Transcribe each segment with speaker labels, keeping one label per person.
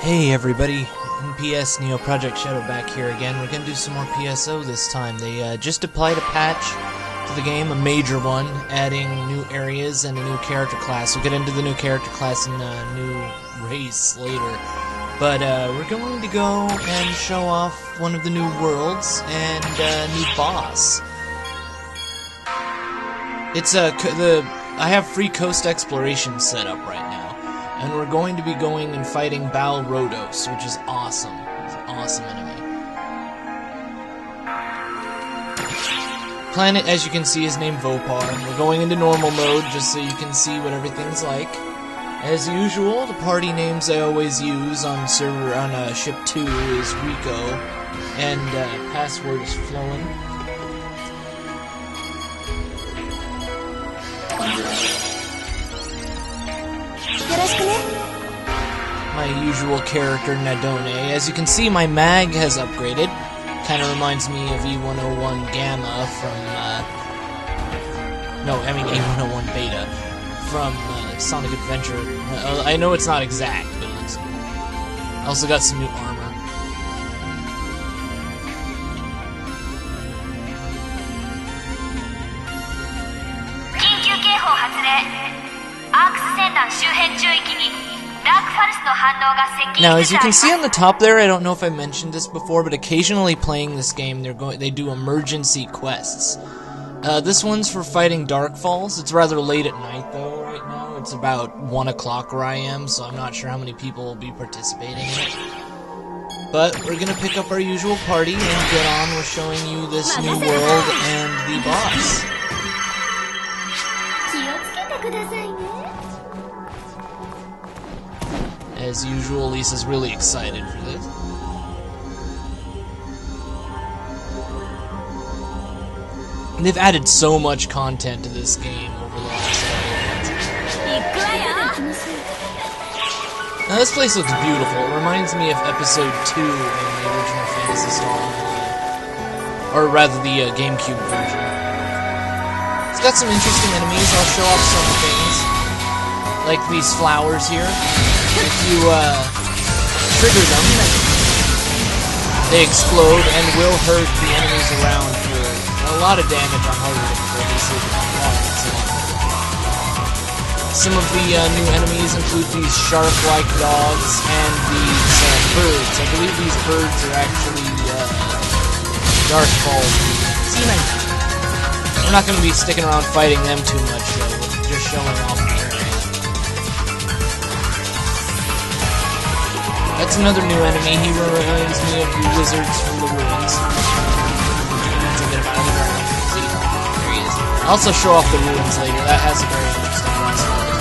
Speaker 1: Hey everybody, NPS Neo Project Shadow back here again. We're gonna do some more PSO this time. They just applied a patch to the game, a major one, adding new areas and a new character class. We'll get into the new character class and a new race later. But we're going to go and show off one of the new worlds and a new boss. It's I have free coast exploration set up right now. And we're going to be going and fighting Bal Rodos, which is awesome. It's an awesome enemy. Planet, as you can see, is named Vopar. We're going into normal mode just so you can see what everything's like. As usual, the party names I always use on ship 2 is Rico, and password is Flowin. My usual character, Nadone. As you can see, my mag has upgraded. Kind of reminds me of E101 Gamma from, E101 Beta from Sonic Adventure. I know it's not exact, but it looks cool. I also got some new armor. Now, as you can see on the top there, I don't know if I mentioned this before, but occasionally playing this game, they do emergency quests. This one's for fighting Darkfalls. It's rather late at night, though, right now. It's about 1 o'clock where I am, so I'm not sure how many people will be participating in it. But we're gonna pick up our usual party and get on with showing you this new world and the boss. As usual, Lisa's really excited for this. And they've added so much content to this game over the last couple months. Now this place looks beautiful. It reminds me of episode 2 in the original Phantasy Star, or rather the GameCube version. It's got some interesting enemies. I'll show off some things, like these flowers here. If you trigger them, they explode and will hurt the enemies around for a lot of damage on harder difficulties. Some of the new enemies include these shark-like dogs and these birds. I believe these birds are actually Darkfalls. We're not going to be sticking around fighting them too much, though. We're just showing off the area. That's another new enemy. He reminds me of the wizards from the ruins. See, there he is. I'll also show off the ruins later. That has a very interesting boss fight.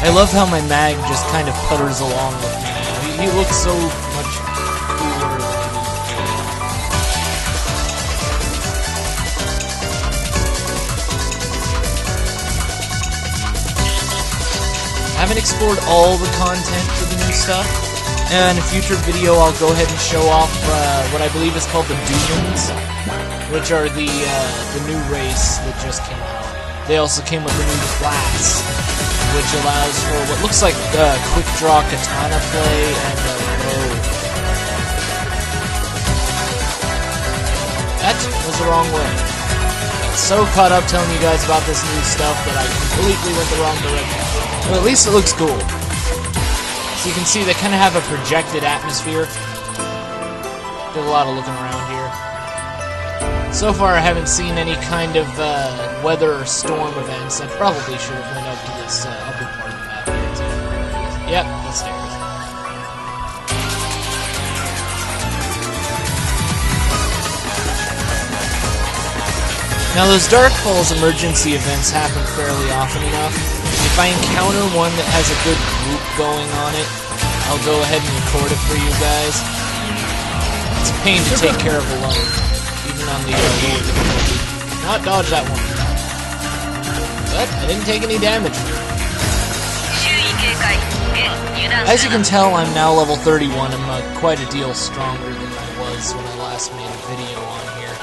Speaker 1: I love how my mag just kind of putters along with me now. He looks so much cooler than I haven't explored all the content for the new stuff. And in a future video, I'll go ahead and show off what I believe is called the Demons, which are the new race that just came out. They also came with a new class, which allows for what looks like quick draw katana play and road. That was the wrong way. I got so caught up telling you guys about this new stuff that I completely went the wrong direction. Well, at least it looks cool. So you can see they kind of have a projected atmosphere. Did a lot of looking around here. So far, I haven't seen any kind of weather or storm events. I probably should have went up to this upper part of the map here too. Yep, that's there. Now, those Darkfalls emergency events happen fairly often enough. If I encounter one that has a good group going on it, I'll go ahead and record it for you guys. It's a pain to take care of alone, even on the lower difficulty. Not dodge that one. But I didn't take any damage. As you can tell, I'm now level 31. I'm quite a deal stronger than I was when I last made a video on here.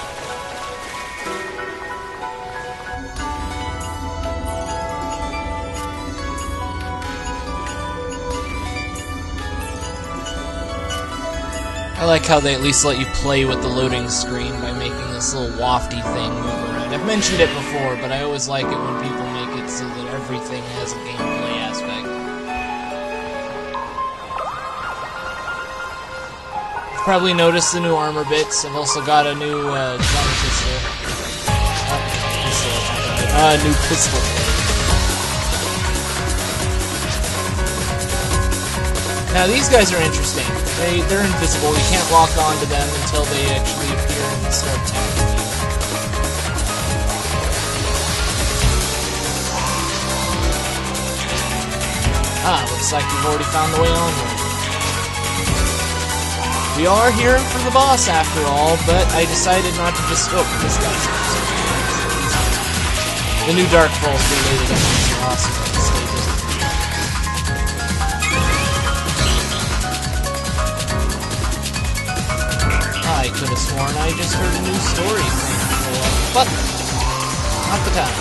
Speaker 1: I like how they at least let you play with the loading screen by making this little wafty thing move around. I've mentioned it before, but I always like it when people make it so that everything has a gameplay aspect. You've probably noticed the new armor bits. I've also got a new gun pistol. New pistol. Now these guys are interesting. They're invisible. You can't lock onto them until they actually appear and start attacking you. Looks like we've already found the way onward. We are here for the boss after all, but I decided not to just go for this guy. The new Dark Falls related enemies are awesome. I could have sworn I just heard a new story thing, but not the time.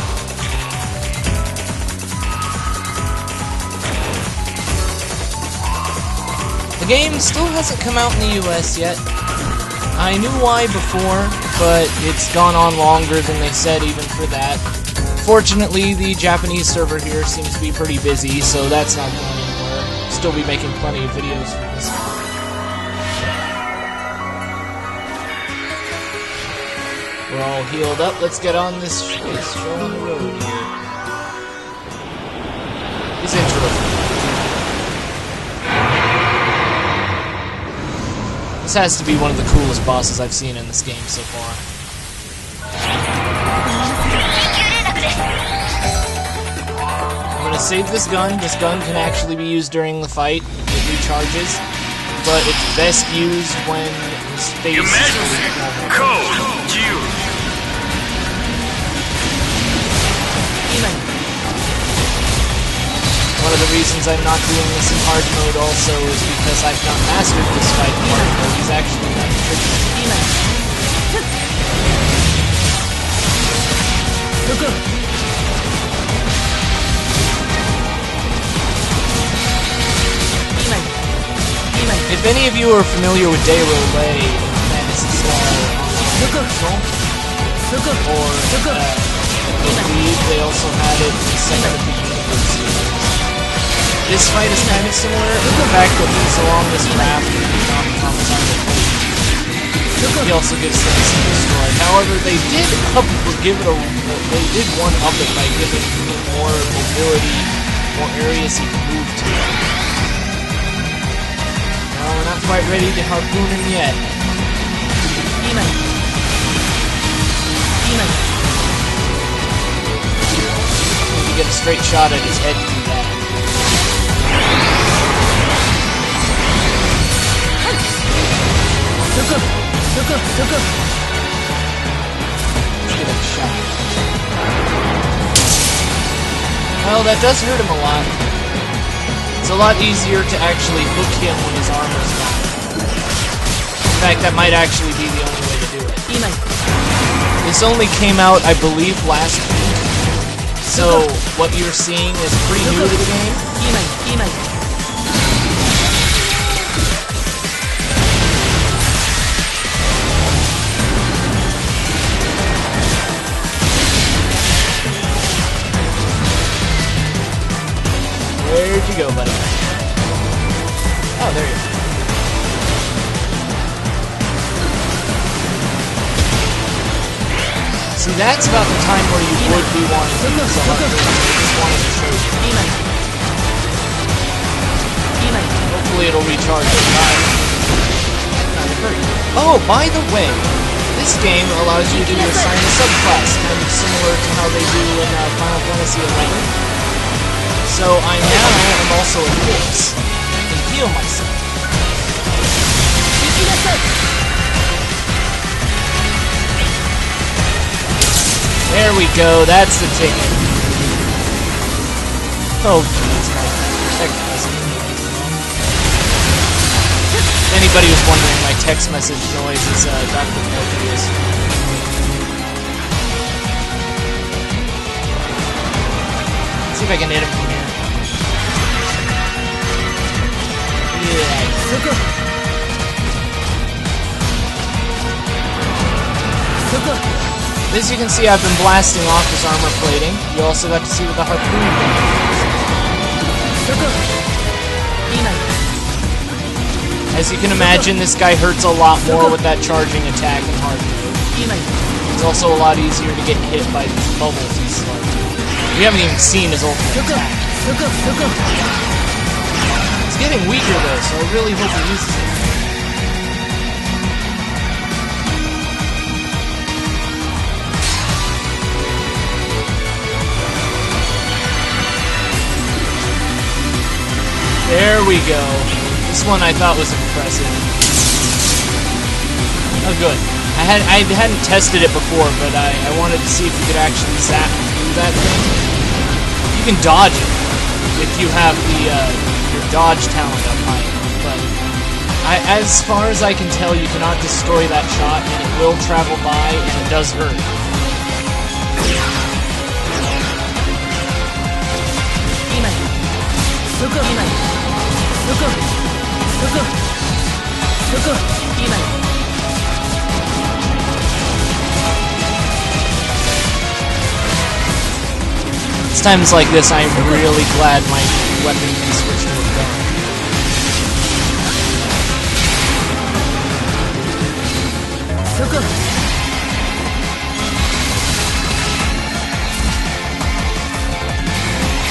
Speaker 1: The game still hasn't come out in the US yet. I knew why before, but it's gone on longer than they said even for that. Fortunately, the Japanese server here seems to be pretty busy, so that's not going anywhere. Still be making plenty of videos for this one. We're all healed up. Let's get on this show on the road here. His intro. This has to be one of the coolest bosses I've seen in this game so far. I'm gonna save this gun. This gun can actually be used during the fight. It recharges, but it's best used when his face is code. One of the reasons I'm not doing this in hard mode also is because I've not mastered this fight in hard mode. He's actually not tricky. If any of you are familiar with Day Relay in Phantasy Star or I believe they also had it in the Second of the Universe. This fight is kind of similar in the fact that he's along this raft and he also gets things destroyed. However, they did one up it by giving him more mobility, more areas he can move to. No, we're not quite ready to harpoon him yet. Need to get a straight shot at his head to do that. Let's get a shot. Well, that does hurt him a lot. It's a lot easier to actually hook him when his armor's gone. In fact, that might actually be the only way to do it. This only came out, I believe, last week. So, what you're seeing is pretty new to the game. Where'd you go, buddy? Oh, there you are. See, that's about the time where you would be wanting to use a hunter. I just wanted to show you. Hopefully it'll recharge your time. Oh, by the way, this game allows you to assign a subclass, kind of similar to how they do in Final Fantasy XI. So I now am also a corpse. I can heal myself. There we go, that's the ticket. Oh jeez, my text message noise. If anybody was wondering, my text message noise is Dr. Morpheus. Let's see if I can hit him from here. Yeah. As you can see, I've been blasting off his armor plating. You also got to see with the harpoon gun. As you can imagine, this guy hurts a lot more with that charging attack in hard mode. It's also a lot easier to get hit by these bubbles and stuff. We haven't even seen his ultimate attack. It's getting weaker though, so I really hope he uses it. There we go. This one I thought was impressive. Oh, good. I hadn't tested it before, but I wanted to see if you could actually zap through that thing. You can dodge it if you have the your dodge talent up high enough, but as far as I can tell, you cannot destroy that shot, and it will travel by, and it does hurt. It's times like this I am really glad my weapon can switch to a gun.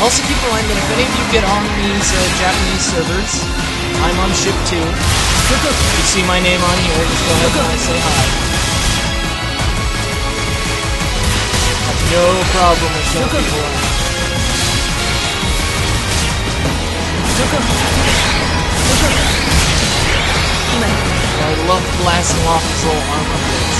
Speaker 1: Also keep in mind that if any of you get on these Japanese servers, I'm on ship 2. You see my name on here, just go ahead and say hi. Have no problem with showing people around. I love blasting off his little armor plates.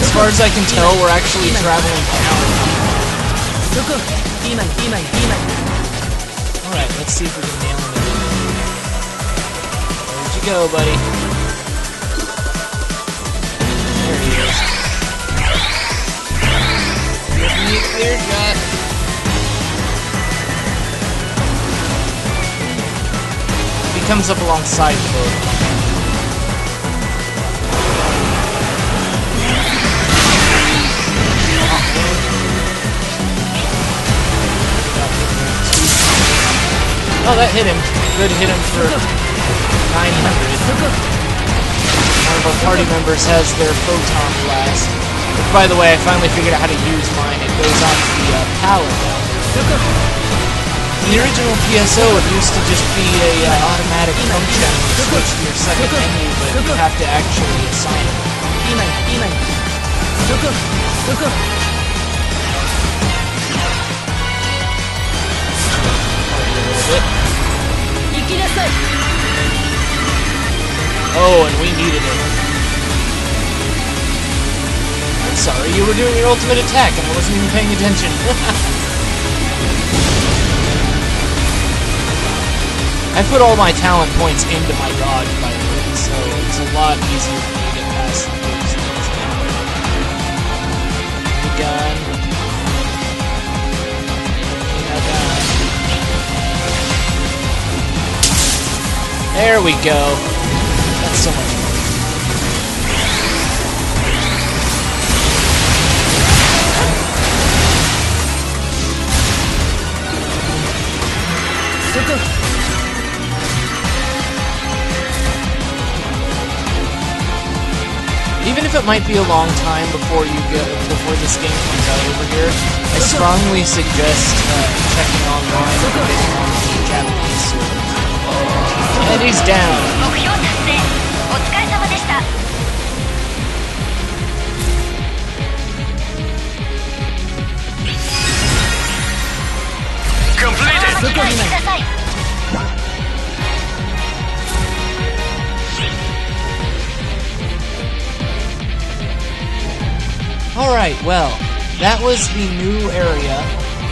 Speaker 1: As far as I can tell, we're actually traveling down. Alright, let's see if we can nail him again. Where'd you go, buddy? There he is. Give me a clear shot. He comes up alongside the boat. Oh, that hit him. Good hit him for 900. One of our party members has their photon blast. Which, by the way, I finally figured out how to use mine. It goes on the pallet down there. In the original PSO, it used to just be a automatic function to switch to your second menu, but you have to actually assign it. Oh, and we needed it. I'm sorry, you were doing your ultimate attack and I wasn't even paying attention. I put all my talent points into my dodge, by the way, so it's a lot easier for me to get past those things now. The gun. There we go. That's so much fun. Even if it might be a long time before this game comes out over here, I strongly suggest checking online and getting on the Japanese server. And he's down.
Speaker 2: Completed.
Speaker 1: Alright, well, that was the new area,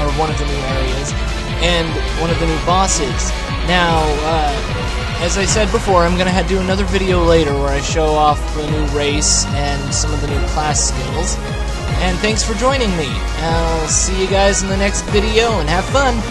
Speaker 1: or one of the new areas, and one of the new bosses. Now, as I said before, I'm going to do another video later where I show off the new race and some of the new class skills. And thanks for joining me. I'll see you guys in the next video, and have fun!